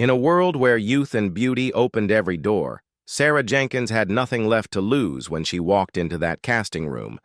In a world where youth and beauty opened every door, Sarah Jenkins had nothing left to lose when she walked into that casting room,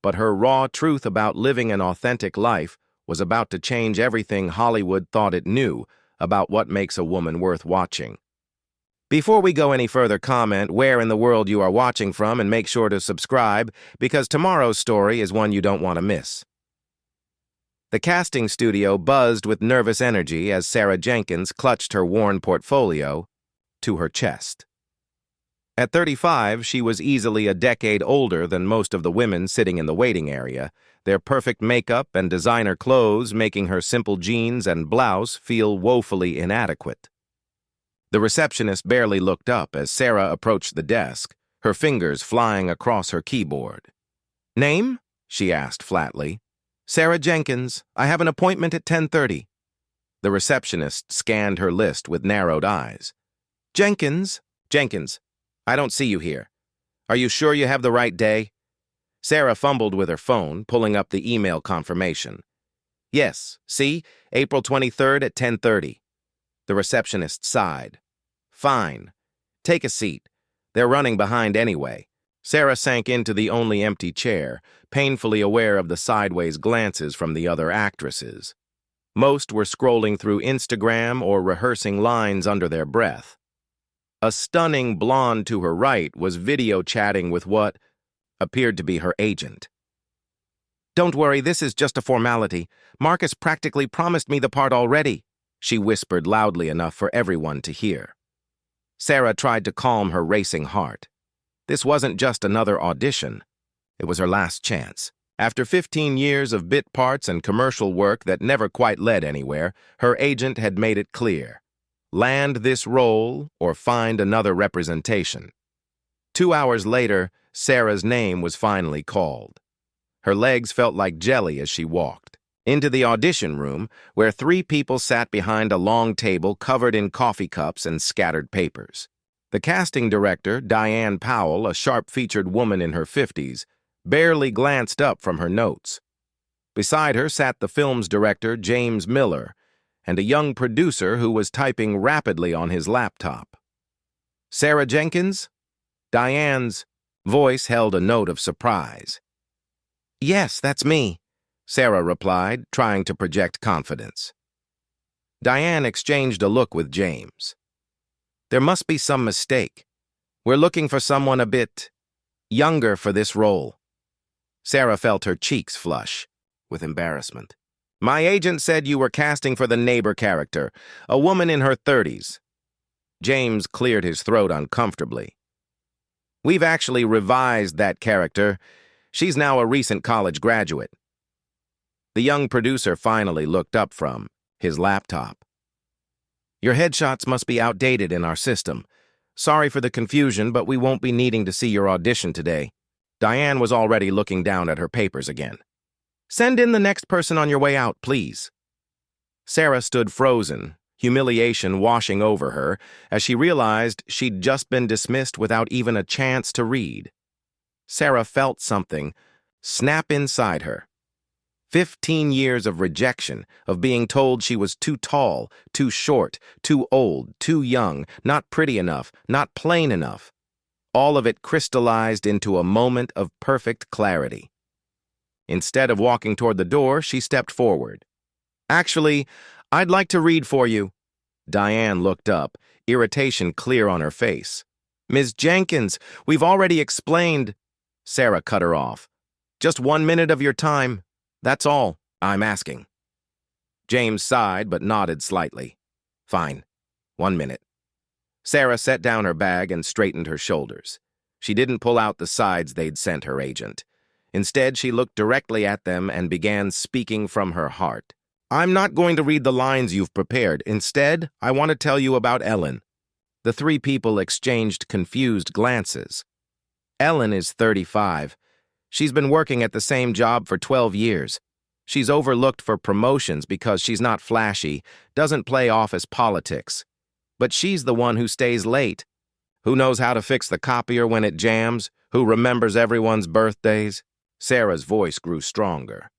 but her raw truth about living an authentic life was about to change everything Hollywood thought it knew about what makes a woman worth watching. Before we go any further, comment where in the world you are watching from and make sure to subscribe, because tomorrow's story is one you don't want to miss. The casting studio buzzed with nervous energy as Sarah Jenkins clutched her worn portfolio to her chest. At 35, she was easily a decade older than most of the women sitting in the waiting area, their perfect makeup and designer clothes making her simple jeans and blouse feel woefully inadequate. The receptionist barely looked up as Sarah approached the desk, her fingers flying across her keyboard. "Name?" she asked flatly. "Sarah Jenkins. I have an appointment at 10:30. The receptionist scanned her list with narrowed eyes. "Jenkins? Jenkins, I don't see you here. Are you sure you have the right day?" Sarah fumbled with her phone, pulling up the email confirmation. "Yes, see? April 23rd at 10:30. The receptionist sighed. "Fine. Take a seat. They're running behind anyway." Sarah sank into the only empty chair, painfully aware of the sideways glances from the other actresses. Most were scrolling through Instagram or rehearsing lines under their breath. A stunning blonde to her right was video chatting with what appeared to be her agent. "Don't worry, this is just a formality. Marcus practically promised me the part already," she whispered loudly enough for everyone to hear. Sarah tried to calm her racing heart. This wasn't just another audition. It was her last chance. After 15 years of bit parts and commercial work that never quite led anywhere, her agent had made it clear. Land this role or find another representation. 2 hours later, Sarah's name was finally called. Her legs felt like jelly as she walked into the audition room, where 3 people sat behind a long table covered in coffee cups and scattered papers. The casting director, Diane Powell, a sharp-featured woman in her 50s, barely glanced up from her notes. Beside her sat the film's director, James Miller, and a young producer who was typing rapidly on his laptop. "Sarah Jenkins?" Diane's voice held a note of surprise. "Yes, that's me," Sarah replied, trying to project confidence. Diane exchanged a look with James. "There must be some mistake. We're looking for someone a bit younger for this role." Sarah felt her cheeks flush with embarrassment. "My agent said you were casting for the neighbor character, a woman in her 30s. James cleared his throat uncomfortably. "We've actually revised that character. She's now a recent college graduate." The young producer finally looked up from his laptop. "Your headshots must be outdated in our system. Sorry for the confusion, but we won't be needing to see your audition today." Diane was already looking down at her papers again. "Send in the next person on your way out, please." Sarah stood frozen, humiliation washing over her as she realized she'd just been dismissed without even a chance to read. Sarah felt something snap inside her. 15 years of rejection, of being told she was too tall, too short, too old, too young, not pretty enough, not plain enough. All of it crystallized into a moment of perfect clarity. Instead of walking toward the door, she stepped forward. "Actually, I'd like to read for you." Diane looked up, irritation clear on her face. "Ms. Jenkins, we've already explained." Sarah cut her off. "Just 1 minute of your time. That's all I'm asking." James sighed but nodded slightly. "Fine. 1 minute." Sarah set down her bag and straightened her shoulders. She didn't pull out the sides they'd sent her agent. Instead, she looked directly at them and began speaking from her heart. "I'm not going to read the lines you've prepared. Instead, I want to tell you about Ellen." The 3 people exchanged confused glances. Ellen is 35. She's been working at the same job for 12 years. She's overlooked for promotions because she's not flashy, doesn't play office politics. But she's the one who stays late, who knows how to fix the copier when it jams, who remembers everyone's birthdays. Sarah's voice grew stronger.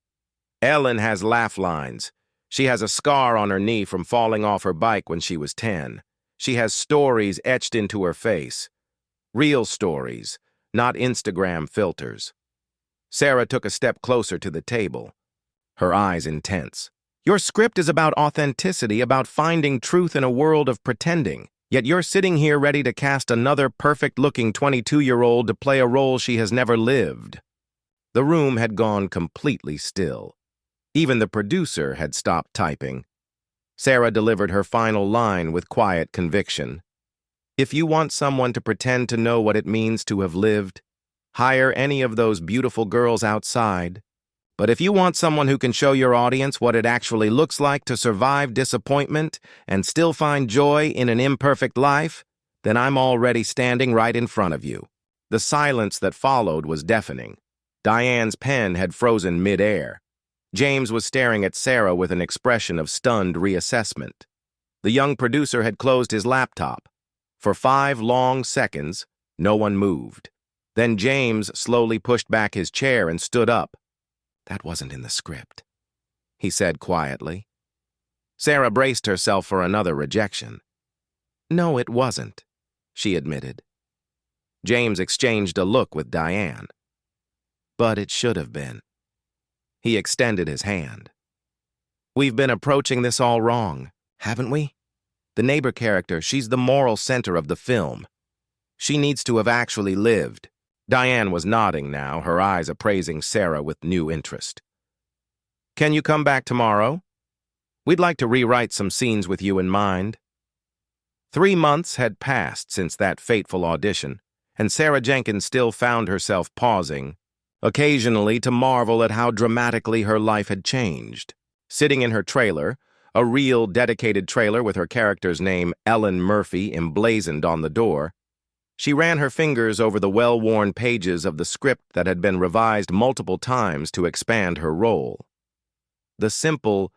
Ellen has laugh lines. She has a scar on her knee from falling off her bike when she was 10. She has stories etched into her face. Real stories, not Instagram filters. Sarah took a step closer to the table, her eyes intense. Your script is about authenticity, about finding truth in a world of pretending. Yet you're sitting here ready to cast another perfect-looking 22-year-old to play a role she has never lived. The room had gone completely still. Even the producer had stopped typing. Sarah delivered her final line with quiet conviction. If you want someone to pretend to know what it means to have lived, hire any of those beautiful girls outside. But if you want someone who can show your audience what it actually looks like to survive disappointment and still find joy in an imperfect life, then I'm already standing right in front of you. The silence that followed was deafening. Diane's pen had frozen mid-air. James was staring at Sarah with an expression of stunned reassessment. The young producer had closed his laptop. For 5 long seconds, no one moved. Then James slowly pushed back his chair and stood up. That wasn't in the script, he said quietly. Sarah braced herself for another rejection. No, it wasn't, she admitted. James exchanged a look with Diane. But it should have been. He extended his hand. We've been approaching this all wrong, haven't we? The neighbor character, she's the moral center of the film. She needs to have actually lived. Diane was nodding now, her eyes appraising Sarah with new interest. Can you come back tomorrow? We'd like to rewrite some scenes with you in mind. 3 months had passed since that fateful audition, and Sarah Jenkins still found herself pausing, occasionally to marvel at how dramatically her life had changed. Sitting in her trailer, a real dedicated trailer with her character's name Ellen Murphy emblazoned on the door, she ran her fingers over the well-worn pages of the script that had been revised multiple times to expand her role. The simple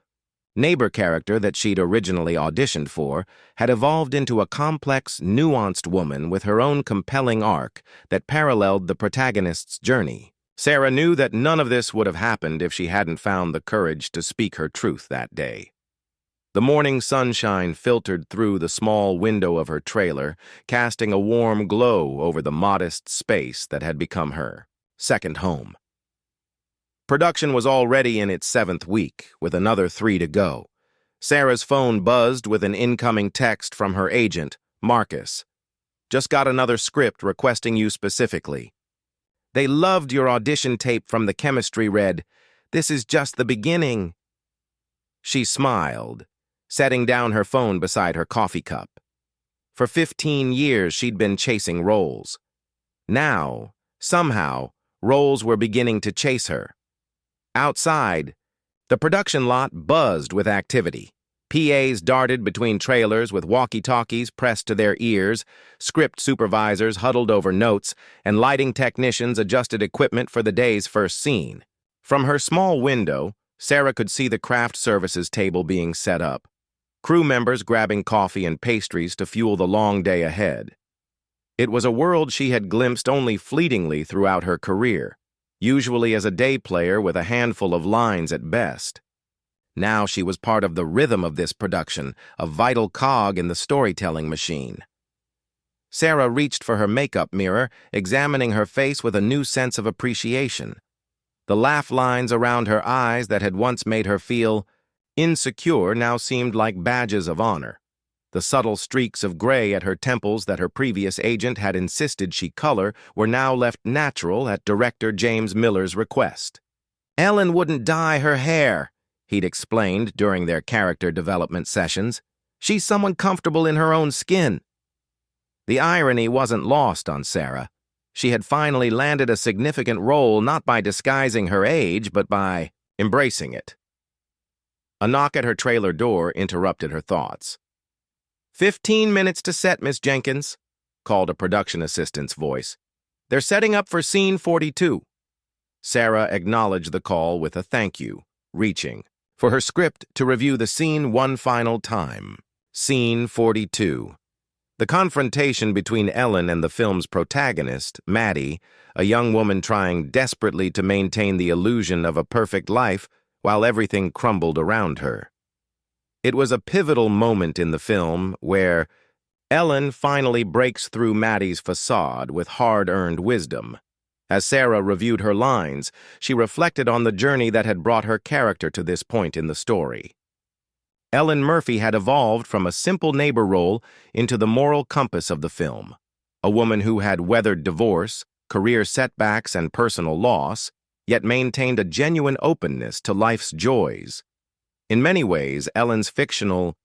neighbor character that she'd originally auditioned for had evolved into a complex, nuanced woman with her own compelling arc that paralleled the protagonist's journey. Sarah knew that none of this would have happened if she hadn't found the courage to speak her truth that day. The morning sunshine filtered through the small window of her trailer, casting a warm glow over the modest space that had become her second home. Production was already in its 7th week, with another 3 to go. Sarah's phone buzzed with an incoming text from her agent, Marcus. Just got another script requesting you specifically. They loved your audition tape from the chemistry read, "This is just the beginning." She smiled, setting down her phone beside her coffee cup. For 15 years, she'd been chasing roles. Now, somehow, roles were beginning to chase her. Outside, the production lot buzzed with activity. PAs darted between trailers with walkie-talkies pressed to their ears, script supervisors huddled over notes, and lighting technicians adjusted equipment for the day's first scene. From her small window, Sarah could see the craft services table being set up, crew members grabbing coffee and pastries to fuel the long day ahead. It was a world she had glimpsed only fleetingly throughout her career, usually as a day player with a handful of lines at best. Now she was part of the rhythm of this production, a vital cog in the storytelling machine. Sarah reached for her makeup mirror, examining her face with a new sense of appreciation. The laugh lines around her eyes that had once made her feel insecure now seemed like badges of honor. The subtle streaks of gray at her temples that her previous agent had insisted she color were now left natural at director James Miller's request. Ellen wouldn't dye her hair, he'd explained during their character development sessions. She's someone comfortable in her own skin. The irony wasn't lost on Sarah. She had finally landed a significant role not by disguising her age, but by embracing it. A knock at her trailer door interrupted her thoughts. 15 minutes to set, Miss Jenkins, called a production assistant's voice. They're setting up for scene 42. Sarah acknowledged the call with a thank you, reaching for her script to review the scene one final time. Scene 42. The confrontation between Ellen and the film's protagonist, Maddie, a young woman trying desperately to maintain the illusion of a perfect life while everything crumbled around her. It was a pivotal moment in the film where Ellen finally breaks through Maddie's facade with hard-earned wisdom. As Sarah reviewed her lines, she reflected on the journey that had brought her character to this point in the story. Ellen Murphy had evolved from a simple neighbor role into the moral compass of the film, a woman who had weathered divorce, career setbacks, and personal loss, yet maintained a genuine openness to life's joys. In many ways, Ellen's fictional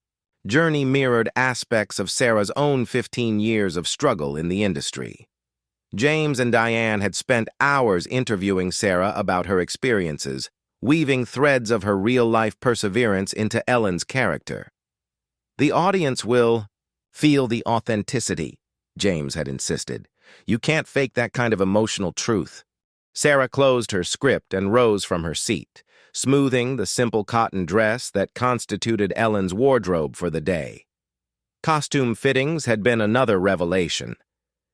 journey mirrored aspects of Sarah's own 15 years of struggle in the industry. James and Diane had spent hours interviewing Sarah about her experiences, weaving threads of her real-life perseverance into Ellen's character. "The audience will feel the authenticity," James had insisted. "You can't fake that kind of emotional truth." Sarah closed her script and rose from her seat, smoothing the simple cotton dress that constituted Ellen's wardrobe for the day. Costume fittings had been another revelation.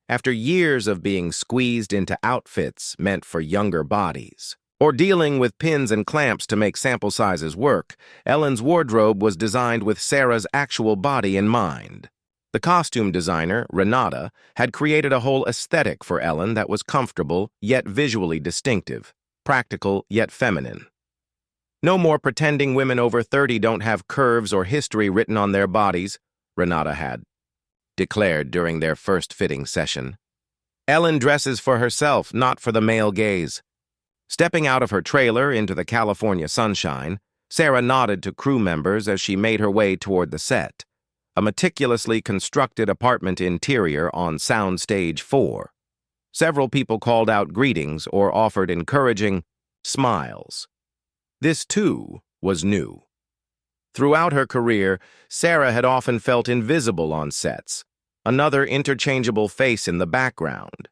After years of being squeezed into outfits meant for younger bodies, or dealing with pins and clamps to make sample sizes work, Ellen's wardrobe was designed with Sarah's actual body in mind. The costume designer, Renata, had created a whole aesthetic for Ellen that was comfortable yet visually distinctive, practical yet feminine. "No more pretending women over 30 don't have curves or history written on their bodies," Renata had declared during their first fitting session. "Ellen dresses for herself, not for the male gaze." Stepping out of her trailer into the California sunshine, Sarah nodded to crew members as she made her way toward the set, a meticulously constructed apartment interior on Soundstage 4. Several people called out greetings or offered encouraging smiles. This, too, was new. Throughout her career, Sarah had often felt invisible on sets, another interchangeable face in the background.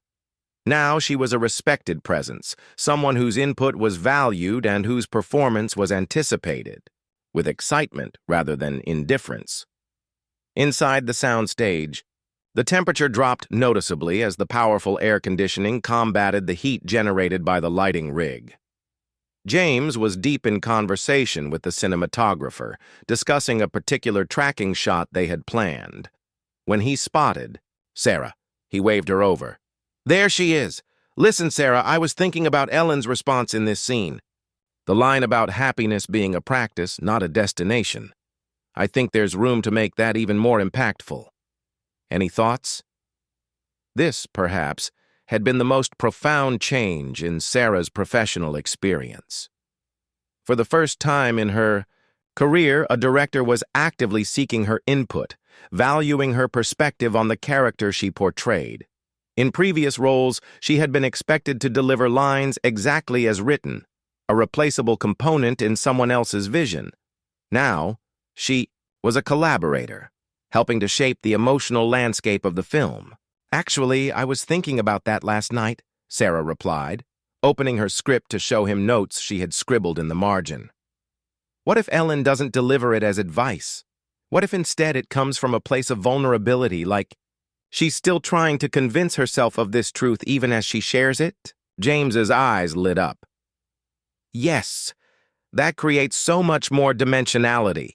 Now she was a respected presence, someone whose input was valued and whose performance was anticipated, with excitement rather than indifference. Inside the soundstage, the temperature dropped noticeably as the powerful air conditioning combated the heat generated by the lighting rig. James was deep in conversation with the cinematographer, discussing a particular tracking shot they had planned. When he spotted Sarah, he waved her over. "There she is. Listen, Sarah, I was thinking about Ellen's response in this scene. The line about happiness being a practice, not a destination. I think there's room to make that even more impactful. Any thoughts?" This, perhaps, had been the most profound change in Sarah's professional experience. For the first time in her career, a director was actively seeking her input, valuing her perspective on the character she portrayed. In previous roles, she had been expected to deliver lines exactly as written, a replaceable component in someone else's vision. Now, she was a collaborator, helping to shape the emotional landscape of the film. "Actually, I was thinking about that last night," Sarah replied, opening her script to show him notes she had scribbled in the margin. "What if Ellen doesn't deliver it as advice? What if instead it comes from a place of vulnerability, like she's still trying to convince herself of this truth even as she shares it?" James's eyes lit up. "Yes, that creates so much more dimensionality.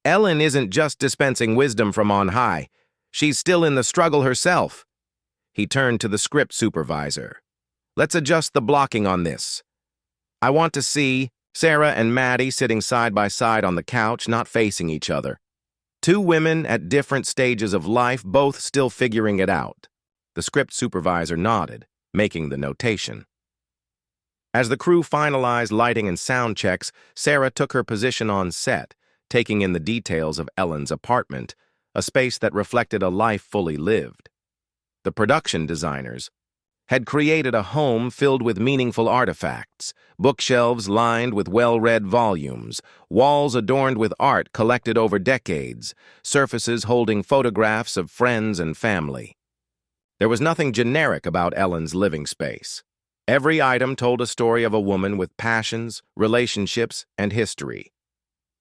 Ellen isn't just dispensing wisdom from on high. She's still in the struggle herself." He turned to the script supervisor. "Let's adjust the blocking on this. I want to see Sarah and Maddie sitting side by side on the couch, not facing each other. Two women at different stages of life, both still figuring it out." The script supervisor nodded, making the notation. As the crew finalized lighting and sound checks, Sarah took her position on set, taking in the details of Ellen's apartment, a space that reflected a life fully lived. The production designers had created a home filled with meaningful artifacts, bookshelves lined with well-read volumes, walls adorned with art collected over decades, surfaces holding photographs of friends and family. There was nothing generic about Ellen's living space. Every item told a story of a woman with passions, relationships, and history.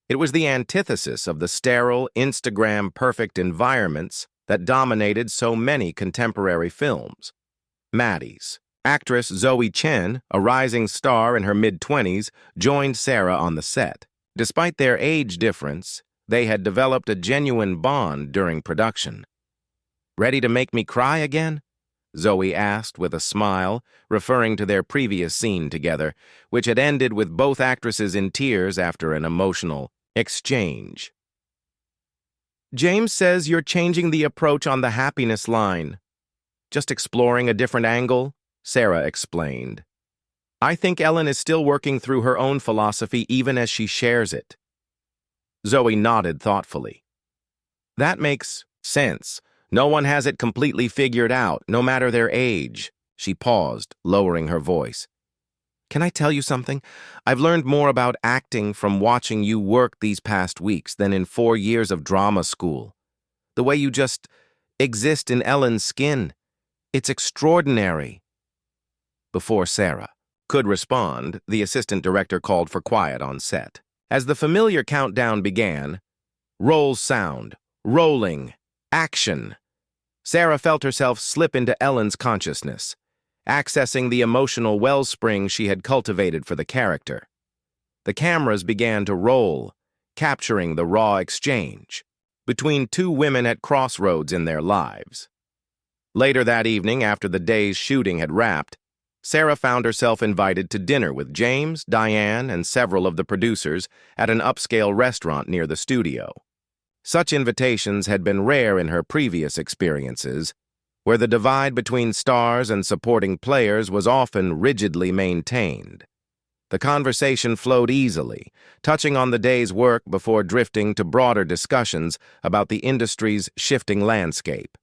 It was the antithesis of the sterile, Instagram-perfect environments that dominated so many contemporary films. Maddie's actress Zoe Chen, a rising star in her mid-20s, joined Sarah on the set. Despite their age difference, they had developed a genuine bond during production. "Ready to make me cry again?" Zoe asked with a smile, referring to their previous scene together, which had ended with both actresses in tears after an emotional exchange. "James says you're changing the approach on the happiness line. Just exploring a different angle," Sarah explained. "I think Ellen is still working through her own philosophy even as she shares it." Zoe nodded thoughtfully. "That makes sense. No one has it completely figured out, no matter their age." She paused, lowering her voice. "Can I tell you something? I've learned more about acting from watching you work these past weeks than in 4 years of drama school. The way you just exist in Ellen's skin. It's extraordinary." Before Sarah could respond, the assistant director called for quiet on set. As the familiar countdown began, roll sound, rolling, action. Sarah felt herself slip into Ellen's consciousness, accessing the emotional wellspring she had cultivated for the character. The cameras began to roll, capturing the raw exchange between two women at crossroads in their lives. Later that evening, after the day's shooting had wrapped, Sarah found herself invited to dinner with James, Diane, and several of the producers at an upscale restaurant near the studio. Such invitations had been rare in her previous experiences, where the divide between stars and supporting players was often rigidly maintained. The conversation flowed easily, touching on the day's work before drifting to broader discussions about the industry's shifting landscape.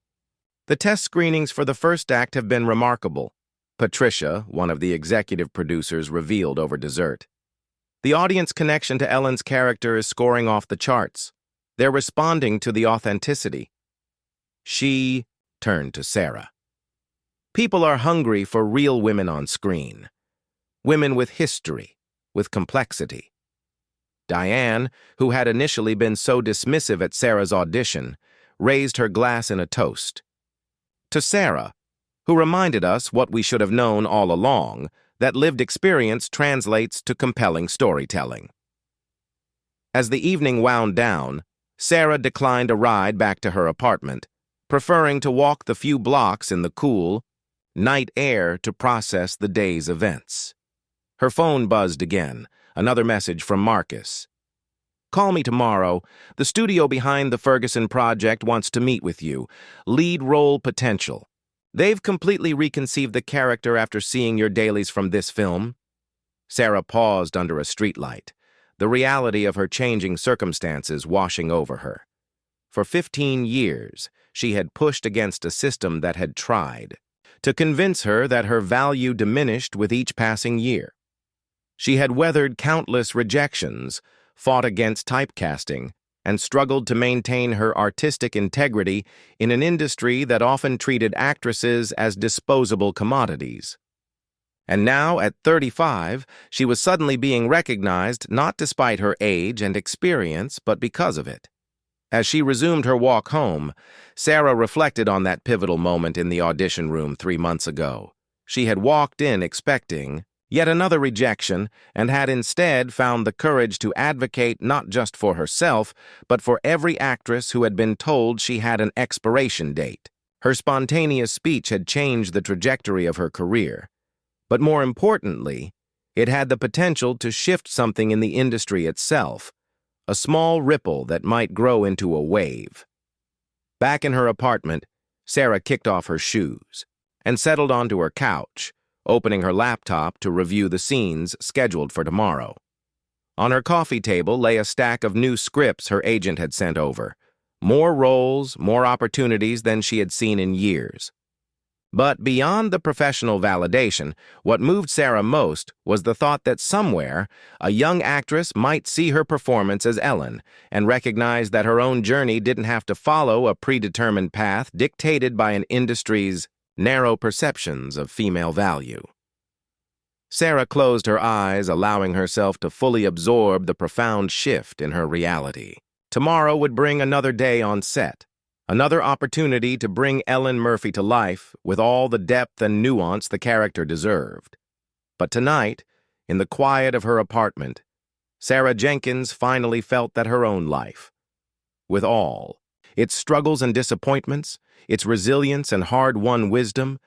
"The test screenings for the first act have been remarkable," Patricia, one of the executive producers, revealed over dessert. "The audience connection to Ellen's character is scoring off the charts. They're responding to the authenticity." She turned to Sarah. "People are hungry for real women on screen. Women with history, with complexity." Diane, who had initially been so dismissive at Sarah's audition, raised her glass in a toast. "To Sarah, who reminded us what we should have known all along, that lived experience translates to compelling storytelling." As the evening wound down, Sarah declined a ride back to her apartment, preferring to walk the few blocks in the cool, night air to process the day's events. Her phone buzzed again, another message from Marcus. "Call me tomorrow. The studio behind the Ferguson project wants to meet with you. Lead role potential. They've completely reconceived the character after seeing your dailies from this film." Sarah paused under a streetlight, the reality of her changing circumstances washing over her. For 15 years, she had pushed against a system that had tried to convince her that her value diminished with each passing year. She had weathered countless rejections, fought against typecasting, and struggled to maintain her artistic integrity in an industry that often treated actresses as disposable commodities. And now, at 35, she was suddenly being recognized not despite her age and experience, but because of it. As she resumed her walk home, Sarah reflected on that pivotal moment in the audition room 3 months ago. She had walked in expecting yet another rejection, and had instead found the courage to advocate not just for herself, but for every actress who had been told she had an expiration date. Her spontaneous speech had changed the trajectory of her career. But more importantly, it had the potential to shift something in the industry itself, a small ripple that might grow into a wave. Back in her apartment, Sarah kicked off her shoes and settled onto her couch, opening her laptop to review the scenes scheduled for tomorrow. On her coffee table lay a stack of new scripts her agent had sent over. More roles, more opportunities than she had seen in years. But beyond the professional validation, what moved Sarah most was the thought that somewhere, a young actress might see her performance as Ellen and recognize that her own journey didn't have to follow a predetermined path dictated by an industry's narrow perceptions of female value. Sarah closed her eyes, allowing herself to fully absorb the profound shift in her reality. Tomorrow would bring another day on set, another opportunity to bring Ellen Murphy to life with all the depth and nuance the character deserved. But tonight, in the quiet of her apartment, Sarah Jenkins finally felt that her own life, with all. Its struggles and disappointments, its resilience and hard-won wisdom,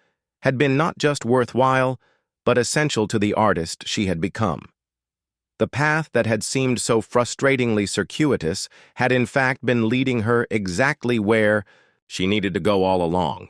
had been not just worthwhile, but essential to the artist she had become. The path that had seemed so frustratingly circuitous had in fact been leading her exactly where she needed to go all along.